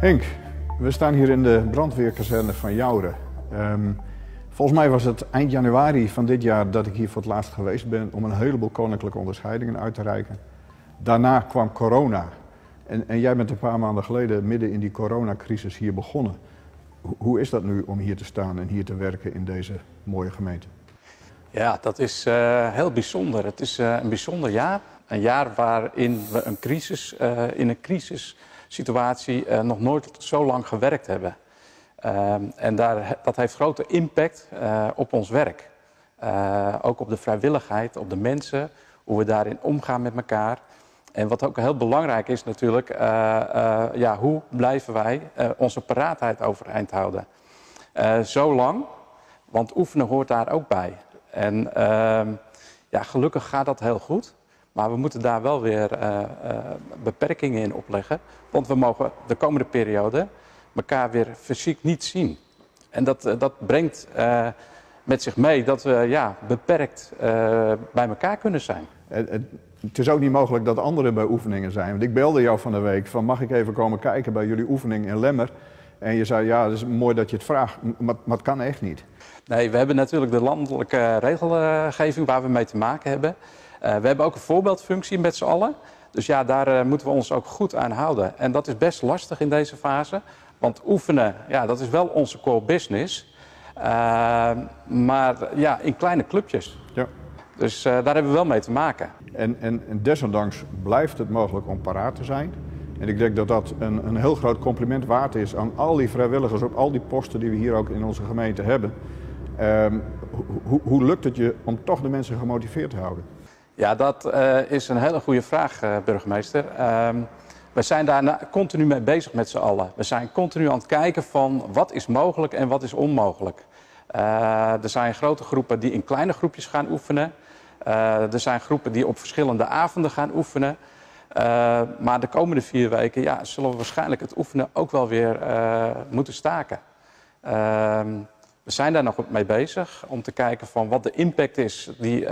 Henk, we staan hier in de brandweerkazerne van Joure. Volgens mij was het eind januari van dit jaar dat ik hier voor het laatst geweest ben om een heleboel koninklijke onderscheidingen uit te reiken. Daarna kwam corona en jij bent een paar maanden geleden midden in die coronacrisis hier begonnen. Hoe is dat nu om hier te staan en hier te werken in deze mooie gemeente? Ja, dat is heel bijzonder. Het is een bijzonder jaar. Een jaar waarin we in een crisissituatie nog nooit zo lang gewerkt hebben. En dat heeft grote impact op ons werk. Ook op de vrijwilligheid, op de mensen, hoe we daarin omgaan met elkaar. En wat ook heel belangrijk is natuurlijk, hoe blijven wij onze paraatheid overeind houden? Zo lang, want oefenen hoort daar ook bij. En gelukkig gaat dat heel goed. Maar we moeten daar wel weer beperkingen in opleggen. Want we mogen de komende periode elkaar weer fysiek niet zien. En dat brengt met zich mee dat we beperkt bij elkaar kunnen zijn. Het is ook niet mogelijk dat anderen bij oefeningen zijn. Want ik belde jou van de week van mag ik even komen kijken bij jullie oefening in Lemmer. En je zei ja, het is mooi dat je het vraagt, maar het kan echt niet. Nee, we hebben natuurlijk de landelijke regelgeving waar we mee te maken hebben. We hebben ook een voorbeeldfunctie met z'n allen. Dus ja, daar moeten we ons ook goed aan houden. En dat is best lastig in deze fase. Want oefenen, ja, dat is wel onze core business. Maar ja, in kleine clubjes. Ja. Dus daar hebben we wel mee te maken. En desondanks blijft het mogelijk om paraat te zijn. En ik denk dat dat een heel groot compliment waard is aan al die vrijwilligers op al die posten die we hier ook in onze gemeente hebben. Hoe lukt het je om toch de mensen gemotiveerd te houden? Ja, dat is een hele goede vraag, burgemeester. We zijn daar continu mee bezig met z'n allen. We zijn continu aan het kijken van wat is mogelijk en wat is onmogelijk. Er zijn grote groepen die in kleine groepjes gaan oefenen. Er zijn groepen die op verschillende avonden gaan oefenen. Maar de komende 4 weken zullen we waarschijnlijk het oefenen ook wel weer moeten staken. We zijn daar nog mee bezig om te kijken van wat de impact is, die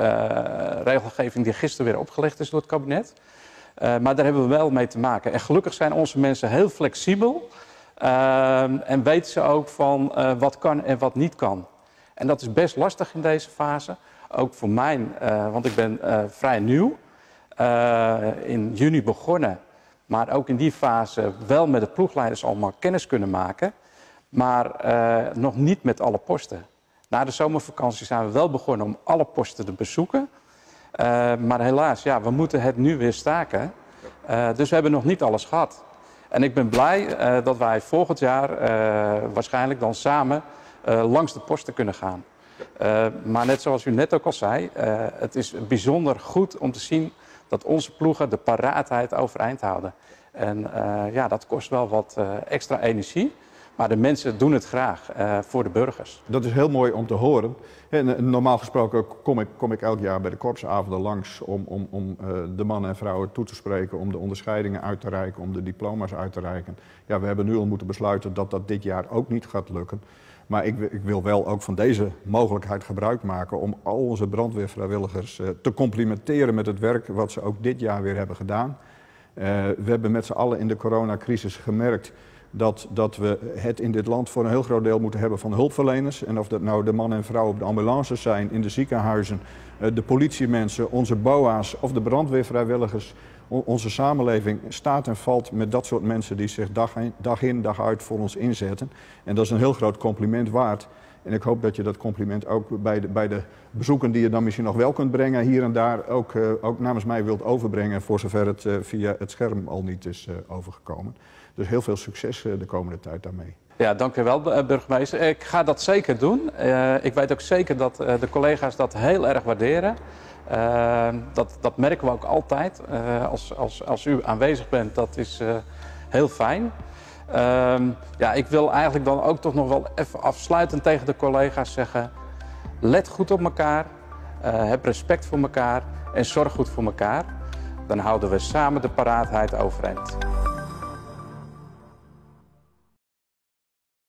regelgeving die gisteren weer opgelegd is door het kabinet. Maar daar hebben we wel mee te maken. En gelukkig zijn onze mensen heel flexibel en weten ze ook van wat kan en wat niet kan. En dat is best lastig in deze fase, ook voor mij, want ik ben vrij nieuw. In juni begonnen, maar ook in die fase wel met de ploegleiders allemaal kennis kunnen maken. Maar nog niet met alle posten. Na de zomervakantie zijn we wel begonnen om alle posten te bezoeken. Maar helaas, we moeten het nu weer staken. Dus we hebben nog niet alles gehad. En ik ben blij dat wij volgend jaar waarschijnlijk dan samen langs de posten kunnen gaan. Maar net zoals u net ook al zei, het is bijzonder goed om te zien dat onze ploegen de paraatheid overeind houden. En dat kost wel wat extra energie. Maar de mensen doen het graag voor de burgers. Dat is heel mooi om te horen. En normaal gesproken kom ik elk jaar bij de korpsavonden langs om de mannen en vrouwen toe te spreken, om de onderscheidingen uit te reiken, om de diploma's uit te reiken. Ja, we hebben nu al moeten besluiten dat dat dit jaar ook niet gaat lukken. Maar ik wil wel ook van deze mogelijkheid gebruik maken om al onze brandweervrijwilligers te complimenteren met het werk wat ze ook dit jaar weer hebben gedaan. We hebben met z'n allen in de coronacrisis gemerkt dat we het in dit land voor een heel groot deel moeten hebben van hulpverleners. En of dat nou de mannen en vrouwen op de ambulances zijn, in de ziekenhuizen, de politiemensen, onze BOA's of de brandweervrijwilligers. Onze samenleving staat en valt met dat soort mensen die zich dag in dag uit voor ons inzetten. En dat is een heel groot compliment waard. En ik hoop dat je dat compliment ook bij de bezoeken die je dan misschien nog wel kunt brengen hier en daar ook namens mij wilt overbrengen, voor zover het via het scherm al niet is overgekomen. Dus heel veel succes de komende tijd daarmee. Ja, dank u wel, burgemeester. Ik ga dat zeker doen. Ik weet ook zeker dat de collega's dat heel erg waarderen. Dat merken we ook altijd. Als u aanwezig bent, dat is heel fijn. Ik wil eigenlijk dan ook toch nog wel even afsluitend tegen de collega's zeggen: let goed op elkaar, heb respect voor elkaar en zorg goed voor elkaar. Dan houden we samen de paraatheid overeind.